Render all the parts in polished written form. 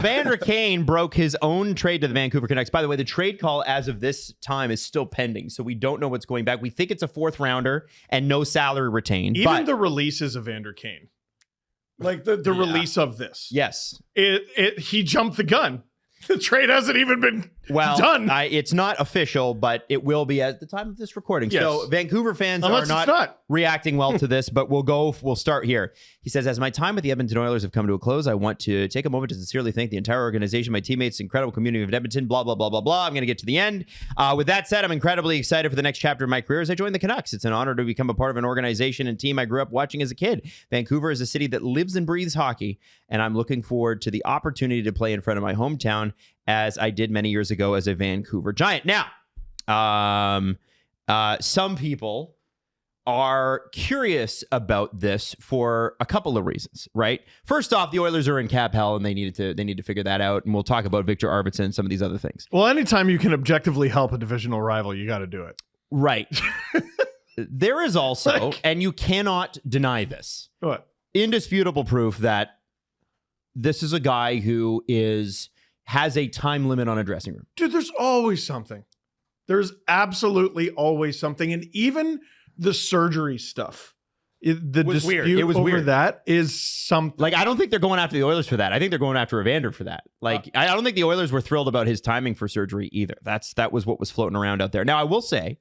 Evander Kane broke his own trade to the Vancouver Canucks. By the way, the trade call as of this time is still pending, so we don't know what's going back. We think it's a fourth rounder and no salary retained. Even the releases of Evander Kane, like the release of this. Yes. He jumped the gun. The trade hasn't even been done. It's not official, but it will be at the time of this recording. Yes. So Vancouver fans are not reacting well to this, but we'll start here. He says, as my time with the Edmonton Oilers have come to a close, I want to take a moment to sincerely thank the entire organization, my teammates, incredible community of Edmonton, blah, blah, blah, blah, blah. I'm going to get to the end. With that said, I'm incredibly excited for the next chapter of my career as I join the Canucks. It's an honor to become a part of an organization and team I grew up watching as a kid. Vancouver is a city that lives and breathes hockey, and I'm looking forward to the opportunity to play in front of my hometown as I did many years ago as a Vancouver Giant. Now, some people are curious about this for a couple of reasons, right? First off, the Oilers are in cap hell and they need to figure that out. And we'll talk about Victor Arvidsson and some of these other things. Well, anytime you can objectively help a divisional rival, you got to do it. Right. There is also, and you cannot deny this, what? Indisputable proof that this is a guy who has a time limit on a dressing room. Dude, there's always something. There's absolutely always something. And even the surgery stuff, the dispute over that is something. Like, I don't think they're going after the Oilers for that. I think they're going after Evander for that. Like, I don't think the Oilers were thrilled about his timing for surgery either. That was what was floating around out there. Now, I will say,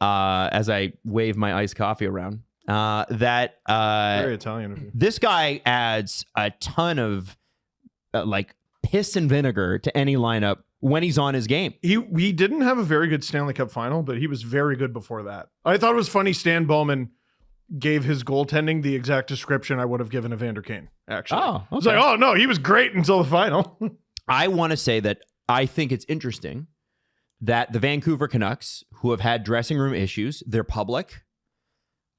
as I wave my iced coffee around, that very Italian of you. This guy adds a ton of piss and vinegar to any lineup when he's on his game. He didn't have a very good Stanley Cup final, but he was very good before that. I thought it was funny Stan Bowman gave his goaltending the exact description I would have given Evander Kane, actually. Oh, okay. I was like, oh, no, he was great until the final. I want to say that I think it's interesting that the Vancouver Canucks, who have had dressing room issues, they're public,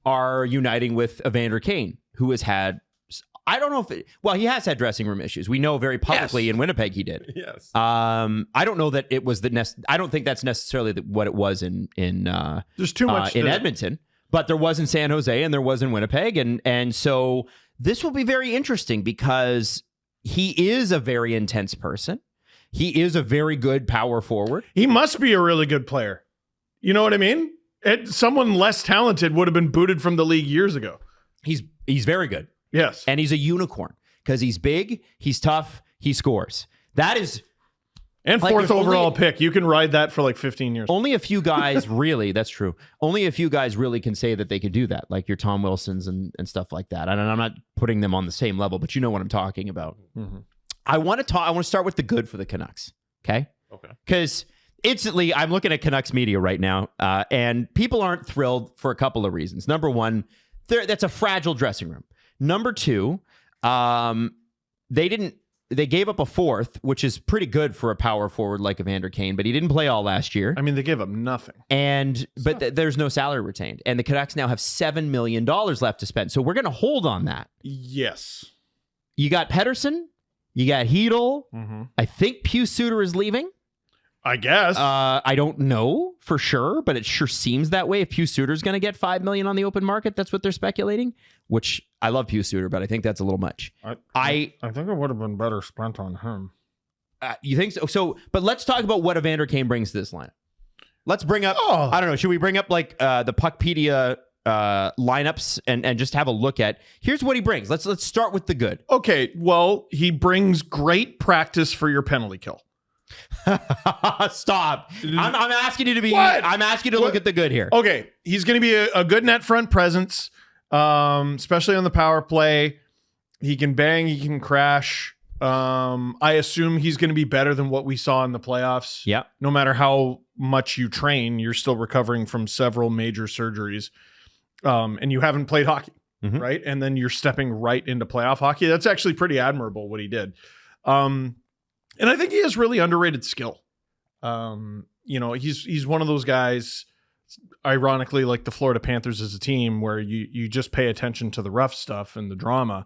are uniting with Evander Kane, who has had, I don't know if he has had dressing room issues. We know very publicly in Winnipeg he did. Yes. I don't know that it was I don't think that's necessarily what it was in there's too much in Edmonton, but there was in San Jose and there was in Winnipeg. And so this will be very interesting because he is a very intense person. He is a very good power forward. He must be a really good player. You know what I mean? Someone less talented would have been booted from the league years ago. He's very good. Yes. And he's a unicorn because he's big, he's tough, he scores. That is... And fourth overall pick. You can ride that for like 15 years. Only a few guys really, that's true. Only a few guys really can say that they could do that, like your Tom Wilsons and stuff like that. And I'm not putting them on the same level, but you know what I'm talking about. Mm-hmm. I want to start with the good for the Canucks, okay? Okay. Because instantly, I'm looking at Canucks media right now, and people aren't thrilled for a couple of reasons. Number one, that's a fragile dressing room. Number two, they gave up a fourth, which is pretty good for a power forward like Evander Kane, but he didn't play all last year. I mean, they gave up nothing. But there's no salary retained. And the Canucks now have $7 million left to spend. So we're going to hold on that. Yes. You got Pettersson. You got Hedl. Mm-hmm. I think Pius Suter is leaving. I guess. I don't know for sure, but it sure seems that way. If Pius Suter's going to get $5 million on the open market, that's what they're speculating, which I love Pius Suter, but I think that's a little much. I think it would have been better spent on him. You think so? But let's talk about what Evander Kane brings to this lineup. Let's bring up, I don't know, should we bring up like the Puckpedia lineups and just have a look at, here's what he brings. Let's start with the good. Okay, well, he brings great practice for your penalty kill. Stop. I'm asking you to be. What? I'm asking you to look at the good here. Okay, he's going to be a good net front presence, especially on the power play. He can bang. He can crash. I assume he's going to be better than what we saw in the playoffs. Yeah. No matter how much you train, you're still recovering from several major surgeries, and you haven't played hockey, right? And then you're stepping right into playoff hockey. That's actually pretty admirable what he did. And I think he has really underrated skill. He's one of those guys, ironically, like the Florida Panthers as a team, where you just pay attention to the rough stuff and the drama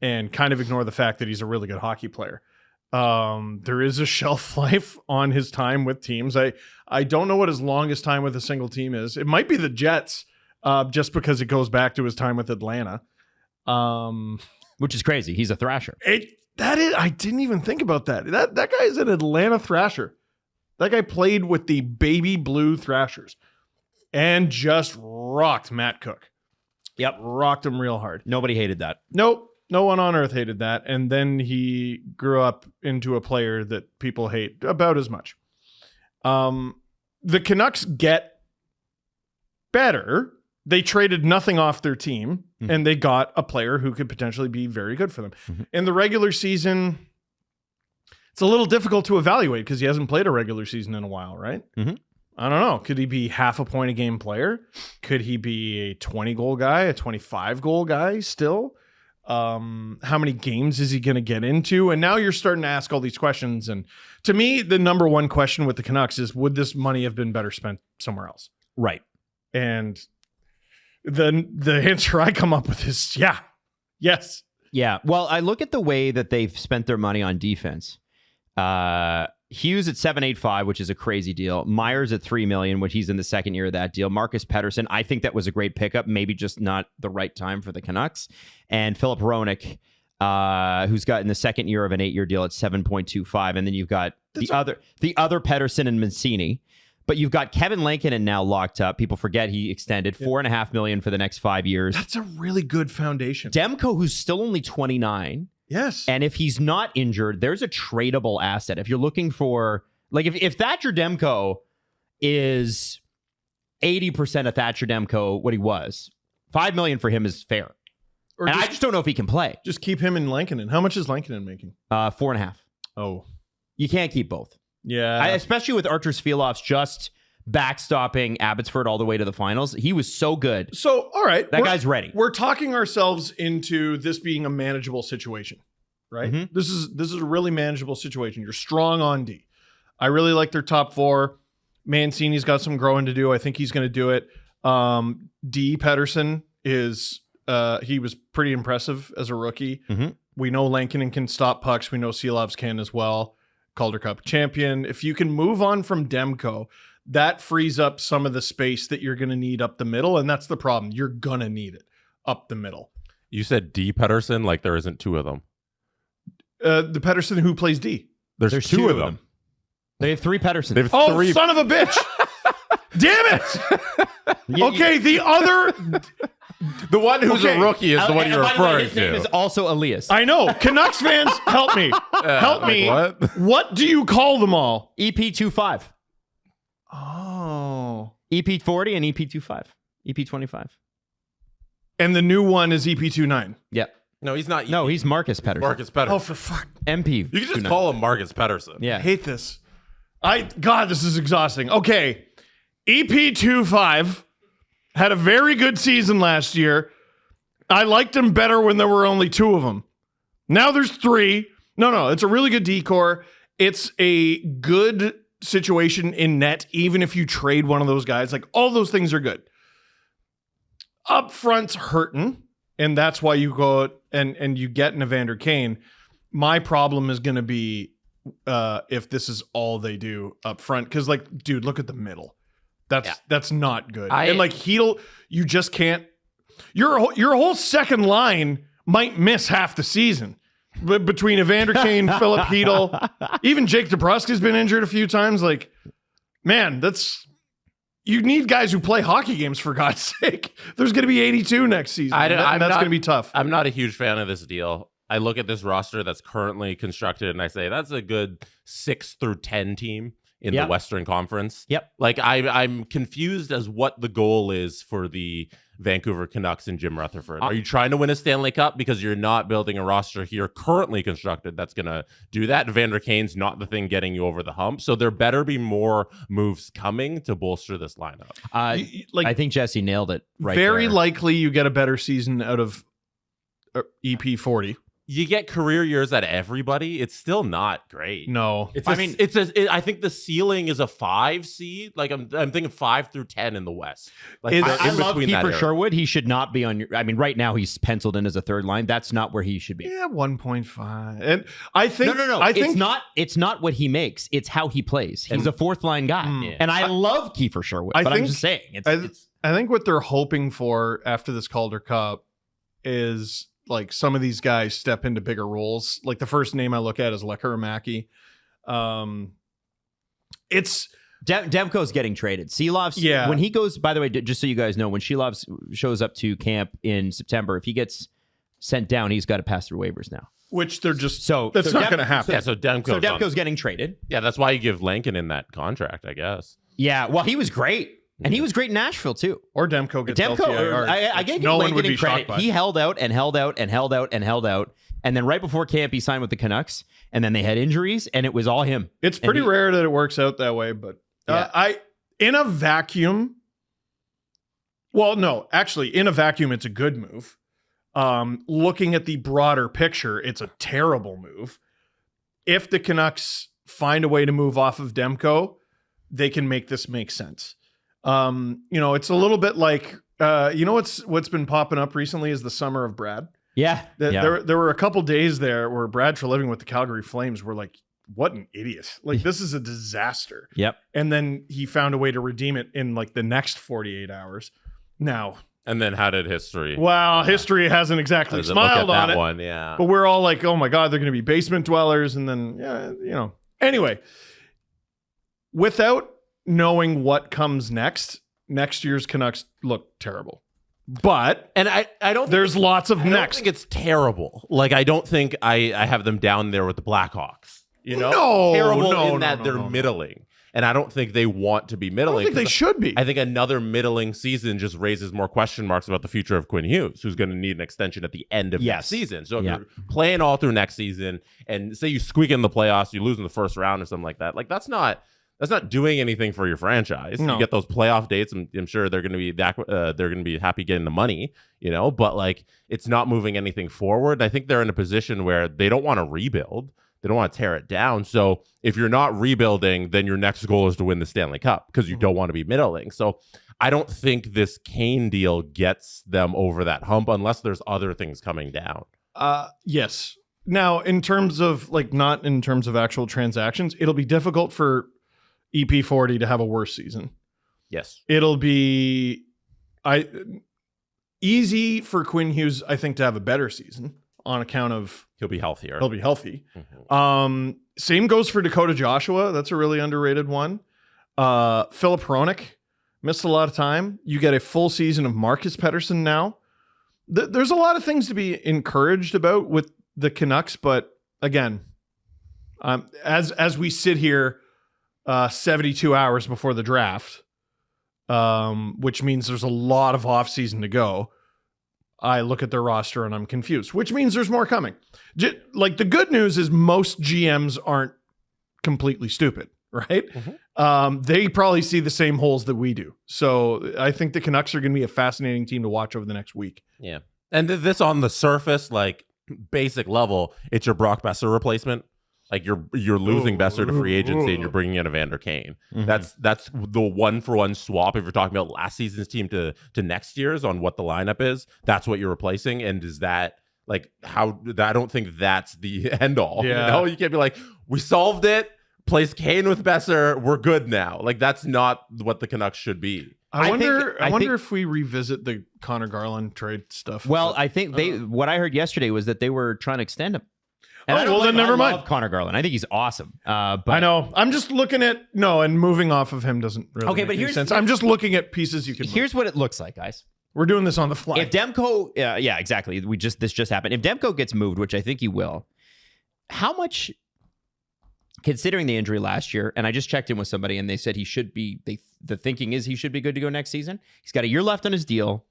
and kind of ignore the fact that he's a really good hockey player. There is a shelf life on his time with teams. I don't know what his longest time with a single team is. It might be the Jets, just because it goes back to his time with Atlanta. Which is crazy. He's a thrasher. I didn't even think about that. That guy is an Atlanta Thrasher. That guy played with the baby blue Thrashers and just rocked Matt Cook. Yep. Rocked him real hard. Nobody hated that. Nope. No one on earth hated that. And then he grew up into a player that people hate about as much. The Canucks get better. They traded nothing off their team, and they got a player who could potentially be very good for them. In the regular season, it's a little difficult to evaluate because he hasn't played a regular season in a while, right? I don't know. Could he be half a point a game player? Could he be a 20-goal guy, a 25-goal guy still? How many games is he going to get into? And now you're starting to ask all these questions. And to me, the number one question with the Canucks is, would this money have been better spent somewhere else? Right. And the answer I come up with is, yes. Yeah. Well, I look at the way that they've spent their money on defense. Hughes at 7.85, which is a crazy deal. Myers at $3 million, which he's in the second year of that deal. Marcus Pettersson, I think that was a great pickup, maybe just not the right time for the Canucks. And Philip Hronek, who's got in the second year of an 8-year deal at 7.25. And then you've got the other Pettersson and Mancini. But you've got Kevin Lankinen now locked up. People forget he extended $4.5 million for the next 5 years. That's a really good foundation. Demko, who's still only 29. Yes. And if he's not injured, there's a tradable asset. If you're looking for, like, if Thatcher Demko is 80% of Thatcher Demko, what he was, $5 million for him is fair. And I just don't know if he can play. Just keep him in Lankinen. How much is Lankinen making? 4.5. Oh. You can't keep both. Yeah. Especially with Artur Svilov's just backstopping Abbotsford all the way to the finals. He was so good. So, all right. That guy's ready. We're talking ourselves into this being a manageable situation, right? This is a really manageable situation. You're strong on D. I really like their top four. Mancini's got some growing to do. I think he's going to do it. D. Pettersson is, he was pretty impressive as a rookie. We know Lankinen can stop pucks. We know Svilovs can as well. Calder Cup champion. If you can move on from Demko, that frees up some of the space that you're going to need up the middle. And that's the problem. You're going to need it up the middle. You said D Pettersson, like there isn't two of them. The Pettersson who plays D. There's two of them. They have 3 Petterssons. They have three. Son of a bitch. Damn it. Okay, the other... The one who's a rookie is the one you're referring his name to. is also Elias. I know. Canucks fans, help me. Help me. What do you call them all? EP25. Oh. EP40 and EP25. EP25. And the new one is EP29. Yep. No, he's not. No, he's Marcus Pettersson. Marcus Pettersson. Oh, for fuck. MP. You can just call him Marcus Pettersson. Yeah. I hate this. God, this is exhausting. Okay. EP25 had a very good season last year. I liked him better when there were only 2 of them. Now there's 3. No, it's a really good decor. It's a good situation in net, even if you trade one of those guys. Like, all those things are good. Up front's hurting, and that's why you go and you get an Evander Kane. My problem is going to be if this is all they do up front. Because, like, dude, look at the middle. That's not good. And like you just can't. Your whole second line might miss half the season. But between Evander Kane, Philip Hedl, even Jake DeBrusk been injured a few times. Like, man, you need guys who play hockey games, for God's sake. There's going to be 82 next season. That's going to be tough. I'm not a huge fan of this deal. I look at this roster that's currently constructed and I say that's a good 6 through 10 team in the Western Conference. Yep. Like I'm confused as what the goal is for the Vancouver Canucks and Jim Rutherford. Are you trying to win a Stanley Cup? Because you're not building a roster here currently constructed that's going to do that. Evander Kane's not the thing getting you over the hump. So there better be more moves coming to bolster this lineup. I think Jesse nailed it right Very there. likely you get a better season out of EP40. You get career years out of everybody. It's still not great. No, I think the ceiling is a 5 seed. Like I'm thinking 5 through 10 in the West. Like I love Kiefer Sherwood. He should not be on your. I mean, right now he's penciled in as a third line. That's not where he should be. Yeah, 1.5. And I think no. I think it's not what he makes. It's how he plays. He's a fourth line guy, and I love Kiefer Sherwood. I'm just saying. I think what they're hoping for after this Calder Cup is like some of these guys step into bigger roles. Like the first name I look at is Lekkerimaki. It's Demko's getting traded. Silov's, when he goes, by the way, just so you guys know, when Silovs shows up to camp in September, if he gets sent down, he's got to pass through waivers now. Which they're just that's not going to happen. So Demko's getting traded. Yeah, that's why you give Lankin in that contract, I guess. Yeah, well, he was great. And he was great in Nashville, too. Or Demko gets LTIR. I get no one would be credit. He held out and held out and held out and held out. And then right before camp, he signed with the Canucks. And then they had injuries, and it was all him. It's pretty rare that it works out that way. But in a vacuum, well, no, actually, in a vacuum, it's a good move. Looking at the broader picture, it's a terrible move. If the Canucks find a way to move off of Demko, they can make this make sense. It's a little bit like, what's been popping up recently is the summer of Brad. Yeah. There were a couple days there where Brad Treliving with the Calgary Flames were like, what an idiot. Like, this is a disaster. Yep. And then he found a way to redeem it in like the next 48 hours. Now. And then how did history? Well, history hasn't exactly smiled on it. One, yeah. But we're all like, oh my God, they're going to be basement dwellers. And then, Anyway, without knowing what comes next year's Canucks look terrible. But I don't. There's lots of next. I don't think it's terrible. Like, I don't think I have them down there with the Blackhawks. Terrible in that they're middling, and I don't think they want to be middling. I don't think they should be. I think another middling season just raises more question marks about the future of Quinn Hughes, who's going to need an extension at the end of next season. So if you're playing all through next season, and say you squeak in the playoffs, you lose in the first round or something like that, like that's not doing anything for your franchise. No. You get those playoff dates, and I'm sure they're going to be happy getting the money, but like it's not moving anything forward. I think they're in a position where they don't want to rebuild. They don't want to tear it down. So if you're not rebuilding, then your next goal is to win the Stanley Cup because you don't want to be middling. So I don't think this Kane deal gets them over that hump unless there's other things coming down. Yes. Now, in terms of not in terms of actual transactions, it'll be difficult for EP40 to have a worse season. Yes. It'll be easy for Quinn Hughes, I think, to have a better season on account of he'll be healthier. He'll be healthy. Mm-hmm. Same goes for Dakota Joshua. That's a really underrated one. Philip Hronik missed a lot of time. You get a full season of Marcus Pettersson now. There's a lot of things to be encouraged about with the Canucks, but again, as we sit here 72 hours before the draft, which means there's a lot of offseason to go, I look at their roster and I'm confused, which means there's more coming. Like, the good news is most GMs aren't completely stupid, right? Mm-hmm. They probably see the same holes that we do. So I think the Canucks are going to be a fascinating team to watch over the next week. Yeah. And this on the surface, like basic level, it's your Brock Besser replacement. Like you're losing Besser to free agency and you're bringing in Evander Kane. Mm-hmm. That's the 1-for-1 swap. If you're talking about last season's team to next year's on what the lineup is, that's what you're replacing. And is that like how? I don't think that's the end all. Yeah. You can't be like, we solved it. Place Kane with Besser. We're good now. Like, that's not what the Canucks should be. I wonder if we revisit the Connor Garland trade stuff. Well, I think what I heard yesterday was that they were trying to extend him. And then never mind. I love Connor Garland. I think he's awesome. But I know. I'm just looking at and moving off of him doesn't really make any sense. I'm just looking at pieces you can. Here's what it looks like, guys. We're doing this on the fly. If Demko, yeah, exactly. This just happened. If Demko gets moved, which I think he will, how much? Considering the injury last year, and I just checked in with somebody, and they said he should be. The thinking is he should be good to go next season. He's got a year left on his deal.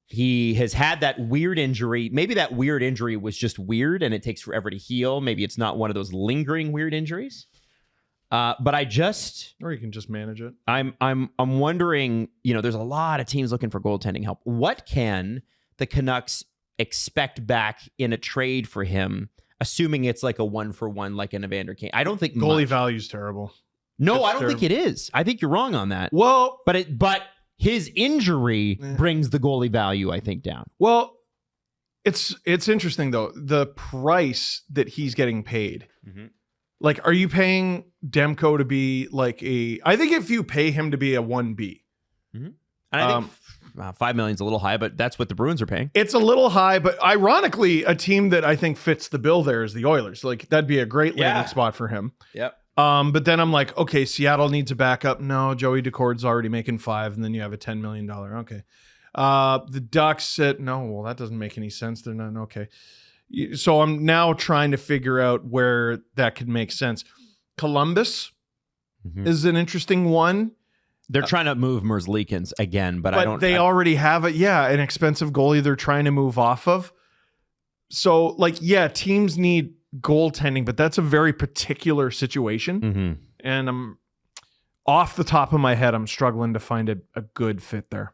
He has had that weird injury. Maybe that weird injury was just weird and it takes forever to heal. Maybe it's not one of those lingering weird injuries. But or you can just manage it. I'm wondering, there's a lot of teams looking for goaltending help. What can the Canucks expect back in a trade for him, assuming it's like a 1-for-1 like an Evander Kane? I don't think goalie value's terrible. No, I don't think it is. I think you're wrong on that. Well, but his injury brings the goalie value, I think, down. Well, it's interesting, though. The price that he's getting paid. Mm-hmm. Like, are you paying Demko to be like I think if you pay him to be a 1B, mm-hmm. And I think $5 million is a little high, but that's what the Bruins are paying. It's a little high, but ironically, a team that I think fits the bill there is the Oilers. Like, that'd be a great landing spot for him. Yep. But then I'm like, okay, Seattle needs a backup. No, Joey Decord's already making $5 million, and then you have a $10 million. Okay. The Ducks well, that doesn't make any sense. They're not okay. So I'm now trying to figure out where that could make sense. Columbus is an interesting one. They're trying to move Merzlikins again, but I don't. They already have an expensive goalie they're trying to move off of. So, teams need goaltending, but that's a very particular situation. And I'm off the top of my head, I'm struggling to find a good fit there.